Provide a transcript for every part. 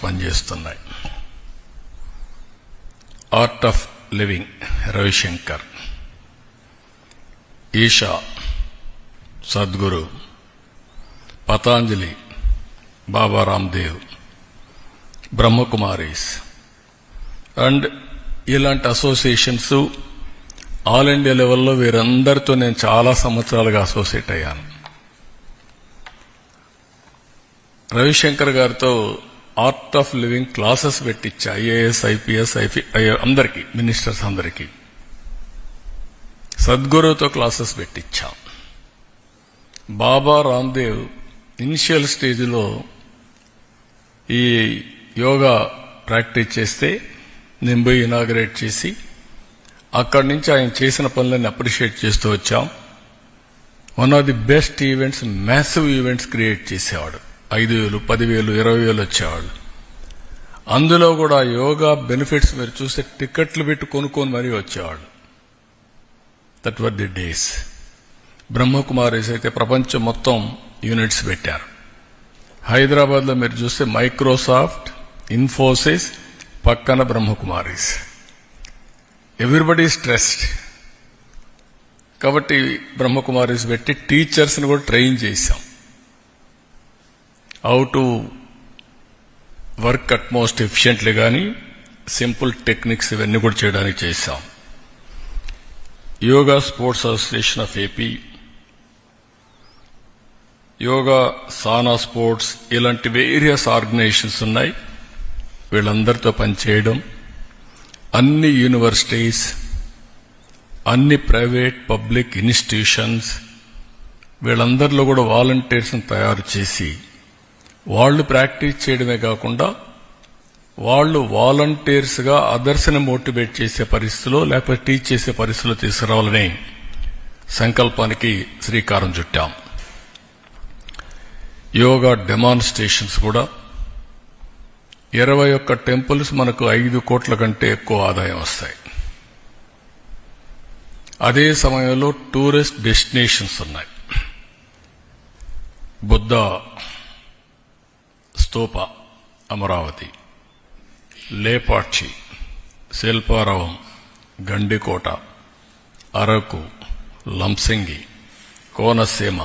పనిచేస్తున్నాయి. Art of living Ravi Shankar, Isha Sadhguru, Patanjali Baba Ramdev, Brahmakumaris and ఇలాంటి associations all India లెవెల్లో వీరందరితో నేను చాలా సంవత్సరాలుగా అసోసియేట్ అయ్యాను. రవిశంకర్ గారితో ఆర్ట్ ఆఫ్ లివింగ్ క్లాసెస్ పెట్టించా, ఐఏఎస్ ఐపీఎస్ అందరికీ, మినిస్టర్స్ అందరికీ. సద్గురుతో క్లాసెస్ పెట్టించా. బాబా రామ్దేవ్ ఇనిషియల్ స్టేజ్లో ఈ యోగా ప్రాక్టీస్ చేస్తే నేను పోయి ఇనాగరేట్ చేసి అక్కడి నుంచి ఆయన చేసిన పనులను అప్రిషియేట్ చేస్తూ వచ్చాం. One of the best events, massive events create చేసేవాడు. 5,000, 10,000, 20,000 వచ్చేవాళ్ళు. అందులో కూడా యోగా బెనిఫిట్స్ మీరు చూస్తే టికెట్లు పెట్టి కొనుక్కొని మరీ వచ్చేవాళ్ళు. That were the days. Brahma Kumaris అయితే ప్రపంచం మొత్తం యూనిట్స్ పెట్టారు. హైదరాబాద్లో మీరు చూస్తే మైక్రోసాఫ్ట్, ఇన్ఫోసిస్, పక్కన బ్రహ్మకుమారీస్. Everybody stressed. కాబట్టి బ్రహ్మకుమారీస్ పెట్టి టీచర్స్ని కూడా ట్రైన్ చేశాం. How to work at most efficiently కానీ సింపుల్ టెక్నిక్స్ ఇవన్నీ కూడా చేయడానికి చేశాం. Yoga sports association of AP, yoga సానా స్పోర్ట్స్, ఇలాంటి వేరియస్ ఆర్గనైజేషన్స్ ఉన్నాయి. వీళ్ళందరితో పనిచేయడం, అన్ని యూనివర్సిటీస్, అన్ని ప్రైవేట్ పబ్లిక్ ఇన్స్టిట్యూషన్స్, వీళ్ళందరిలో కూడా వాలంటీర్స్ని తయారు చేసి వాళ్ళు ప్రాక్టీస్ చేయడమే కాకుండా వాళ్ళు వాలంటీర్స్గా అదర్స్ని మోటివేట్ చేసే పరిస్థితిలో లేకపోతే టీచ్ చేసే పరిస్థితిలో తీసుకురావాలని సంకల్పానికి శ్రీకారం చుట్టాం. యోగా డెమాన్స్ట్రేషన్స్ కూడా 21 టెంపుల్స్ మనకు 5 కోట్ల కంటే ఎక్కువ ఆదాయం వస్తాయి. అదే సమయంలో టూరిస్ట్ డెస్టినేషన్స్ ఉన్నాయి. బుద్ధ స్తూప అమరావతి, లేపాక్షి, శిల్పారావం, గండికోట, అరకు, లంసింగి, కోనసీమ,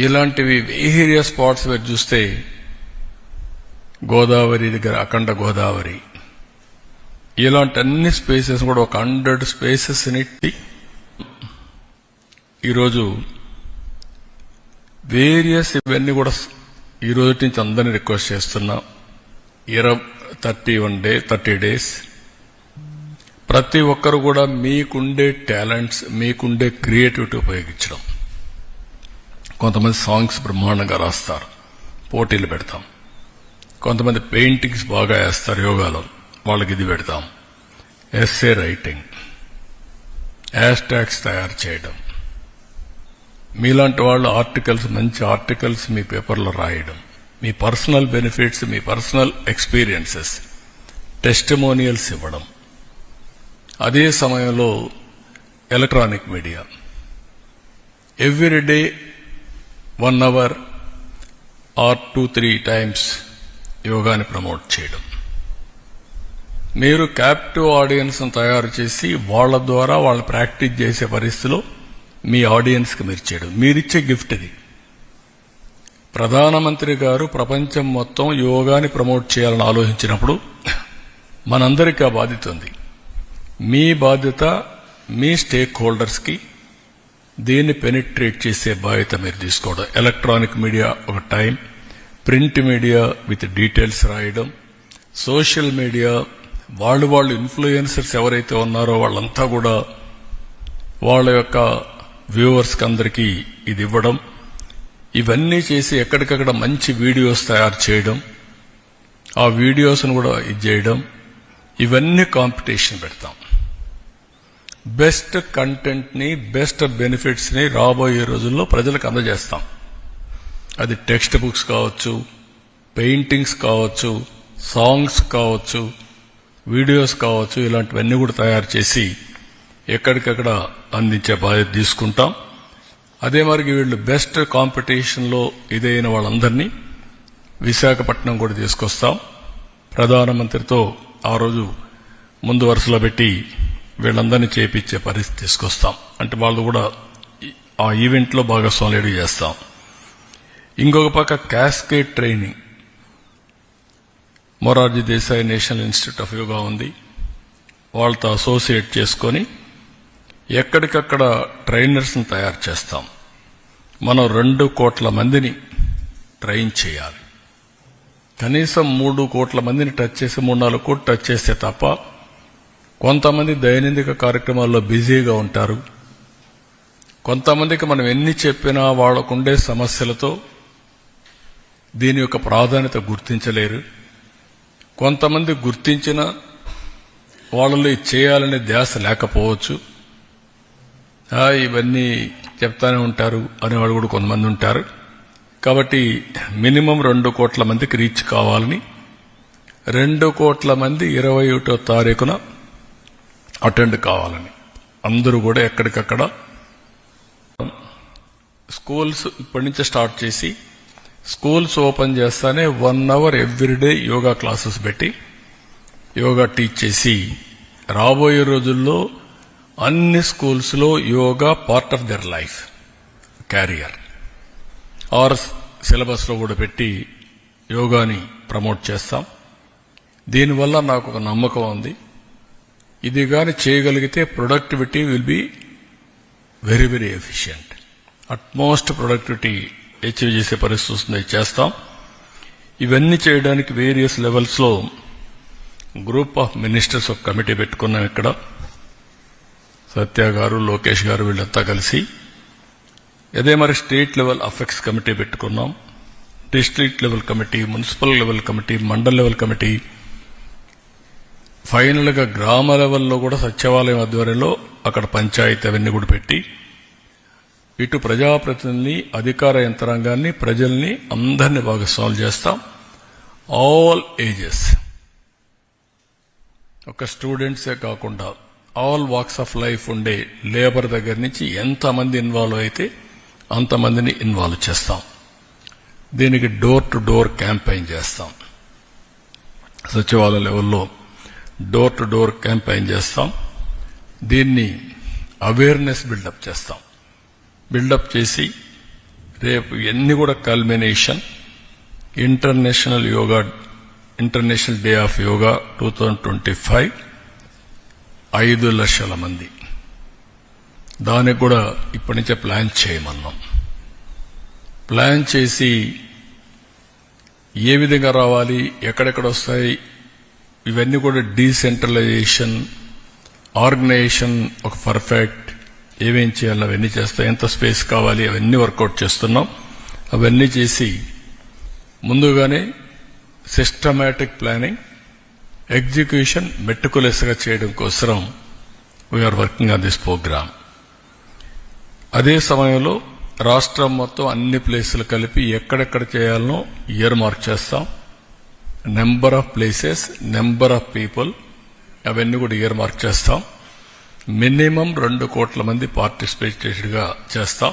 ఇలాంటివి వేరియస్ స్పాట్స్ మీరు చూస్తే గోదావరి దగ్గర అఖండ గోదావరి, ఇలాంటి అన్ని స్పేసెస్ కూడా ఒక 100 స్పేసెస్ ఈరోజు వేరియస్ ఇవన్నీ కూడా ఈ రోజు నుంచి అందరినీ రిక్వెస్ట్ చేస్తున్నా. 30 డేస్ ప్రతి ఒక్కరు కూడా మీకుండే టాలెంట్స్, మీకుండే క్రియేటివిటీ ఉపయోగించడం. కొంతమంది సాంగ్స్ బ్రహ్మాండంగా రాస్తారు, పోటీలు పెడతాం. కొంతమంది పెయింటింగ్స్ బాగా వేస్తారు యోగాలో, వాళ్ళకి ఇది పెడతాం. ఎస్సే రైటింగ్, హ్యాష్ట్యాగ్స్ తయారు చేయడం, మీలాంటి వాళ్ళు ఆర్టికల్స్, మంచి ఆర్టికల్స్ మీ పేపర్లో రాయడం, మీ పర్సనల్ బెనిఫిట్స్, మీ పర్సనల్ ఎక్స్పీరియన్సెస్, టెస్టిమోనియల్స్ ఇవ్వడం. అదే సమయంలో electronic media everyday 1 hour or 2-3 times యోగాని ప్రమోట్ చేయడం. మీరు క్యాప్టివ్ ఆడియన్స్ తయారు చేసి వాళ్ళ ద్వారా వాళ్ళు ప్రాక్టీస్ చేసే పరిస్థితిలో మీ ఆడియన్స్కి మీరు చేయడం. మీరిచ్చే గిఫ్ట్ ఇది. ప్రధానమంత్రి గారు ప్రపంచం మొత్తం యోగాని ప్రమోట్ చేయాలని ఆలోచించినప్పుడు మనందరికీ ఆ బాధ్యత ఉంది. మీ బాధ్యత మీ స్టేక్ హోల్డర్స్కి దీన్ని పెనిట్రేట్ చేసే బాధ్యత మీరు తీసుకోవడం. ఎలక్ట్రానిక్ మీడియా ఒక time, print media with details రాయడం, సోషల్ మీడియా వాళ్ళు ఇన్ఫ్లుయెన్సర్స్ ఎవరైతే ఉన్నారో వాళ్ళంతా కూడా వాళ్ళ యొక్క వ్యూవర్స్కి అందరికీ ఇది ఇవ్వడం. ఇవన్నీ చేసి ఎక్కడికక్కడ మంచి వీడియోస్ తయారు చేయడం, ఆ వీడియోస్ను కూడా ఇది చేయడం. ఇవన్నీ కాంపిటీషన్ పెడతాం. బెస్ట్ కంటెంట్ని, బెస్ట్ బెనిఫిట్స్ని రాబోయే రోజుల్లో ప్రజలకు అందజేస్తాం. అది టెక్స్ట్ బుక్స్ కావచ్చు, పెయింటింగ్స్ కావచ్చు, సాంగ్స్ కావచ్చు, వీడియోస్ కావచ్చు, ఇలాంటివన్నీ కూడా తయారు చేసి ఎక్కడికక్కడ అందించే బాధ్యత తీసుకుంటాం. అదే మరి వీళ్ళు బెస్ట్ కాంపిటీషన్లో ఇదైన వాళ్ళందరినీ విశాఖపట్నం కూడా తీసుకొస్తాం. ప్రధానమంత్రితో ఆ రోజు ముందు వరుసలో పెట్టి వీళ్ళందరినీ చేపించే పరిస్థితి తీసుకొస్తాం. అంటే వాళ్ళు కూడా ఆ ఈవెంట్లో భాగస్వాములు చేస్తాం. ఇంకొక పక్క cascade training, Morarji Desai national institute of yoga ఉంది, వాళ్ళతో అసోసియేట్ చేసుకొని ఎక్కడికక్కడ ట్రైనర్స్ని తయారు చేస్తాం. మనం 2 కోట్ల మందిని ట్రైన్ చేయాలి. కనీసం 3 కోట్ల మందిని టచ్ చేసి 3-4 కోట్లు టచ్ చేస్తే తప్ప కొంతమంది దైనందిక కార్యక్రమాల్లో బిజీగా ఉంటారు. కొంతమందికి మనం ఎన్ని చెప్పినా వాళ్ళకుండే సమస్యలతో దీని యొక్క ప్రాధాన్యత గుర్తించలేరు. కొంతమంది గుర్తించిన వాళ్ళలో ఇది చేయాలనే ధ్యాస లేకపోవచ్చు. ఇవన్నీ చెప్తానే ఉంటారు అనేవాడు కూడా కొంతమంది ఉంటారు. కాబట్టి మినిమం 2 కోట్ల మందికి రీచ్ కావాలని 2 కోట్ల మంది 21వ తారీఖున అటెండ్ కావాలని అందరూ కూడా ఎక్కడికక్కడ స్కూల్స్ ఇప్పటి నుంచే స్టార్ట్ చేసి స్కూల్స్ ఓపెన్ చేస్తానే 1 అవర్ ఎవ్రీడే యోగా క్లాసెస్ పెట్టి యోగా టీచ్ చేసి రాబోయే రోజుల్లో అన్ని స్కూల్స్ లో yoga part of their life career or syllabus లో కూడా పెట్టి యోగాని ప్రమోట్ చేస్తాం. దీనివల్ల నాకు ఒక నమ్మకం ఉంది, ఇది గాని చేయగలిగితే productivity will be very very efficient. Utmost productivity achieve చేసే పరిస్థితి వస్తుంది, చేస్తాం. ఇవన్నీ చేయడానికి వేరియస్ లెవెల్స్ లో గ్రూప్ ఆఫ్ మినిస్టర్స్ ఒక కమిటీ పెట్టుకున్నాం. ఇక్కడ సత్య గారు, లోకేష్ గారు వీళ్ళంతా కలిసి అదే మరి స్టేట్ లెవెల్ అఫెక్ట్స్ కమిటీ పెట్టుకున్నాం. District level committee, municipal level committee, mandal level committee, final గా గ్రామ లెవెల్లో కూడా సచివాలయం ఆధ్వర్యంలో అక్కడ పంచాయతీ అవన్నీ కూడా పెట్టి ఇటు ప్రజాప్రతినిధుల్ని, అధికార యంత్రాంగాన్ని, ప్రజల్ని అందరినీ భాగస్వాములు చేస్తాం. ఆల్ ఏజెస్, ఒక స్టూడెంట్సే కాకుండా ఆల్ వాక్స్ ఆఫ్ లైఫ్ ఉండే లేబర్ దగ్గర నుంచి ఎంతమంది ఇన్వాల్వ్ అయితే అంతమందిని ఇన్వాల్వ్ చేస్తాం. దీనికి డోర్ టు డోర్ క్యాంపెయిన్ చేస్తాం. సచివాలయ లెవెల్లో డోర్ టు డోర్ క్యాంపెయిన్ చేస్తాం. దీన్ని అవేర్నెస్ బిల్డప్ చేస్తాం. బిల్డప్ చేసి రేపు ఎన్ని కూడా culmination international day of yoga 2025 5 లక్షల మంది. దానికి కూడా ఇప్పటి నుంచే ప్లాన్ చేయమన్నాం. ప్లాన్ చేసి ఏ విధంగా రావాలి, ఎక్కడెక్కడ వస్తాయి, ఇవన్నీ కూడా డీసెంట్రలైజేషన్, ఆర్గనైజేషన్ ఒక పర్ఫెక్ట్, ఏమేం చేయాలి అవన్నీ చేస్తాం, ఎంత స్పేస్ కావాలి అవన్నీ వర్కౌట్ చేస్తున్నాం. అవన్నీ చేసి ముందుగానే సిస్టమాటిక్ ప్లానింగ్, ఎగ్జిక్యూషన్ మెట్టుకులెస్గా చేయడం కోసం we are working on this program. అదే సమయంలో రాష్ట్రం మొత్తం అన్ని ప్లేసులు కలిపి ఎక్కడెక్కడ చేయాలనో ఇయర్ మార్క్ చేస్తాం. Number of places, number of people అవన్నీ కూడా ఇయర్ మార్క్ చేస్తాం. మినిమం 2 కోట్ల మంది పార్టిసిపేట్ చేసేట్టుగా చేస్తాం.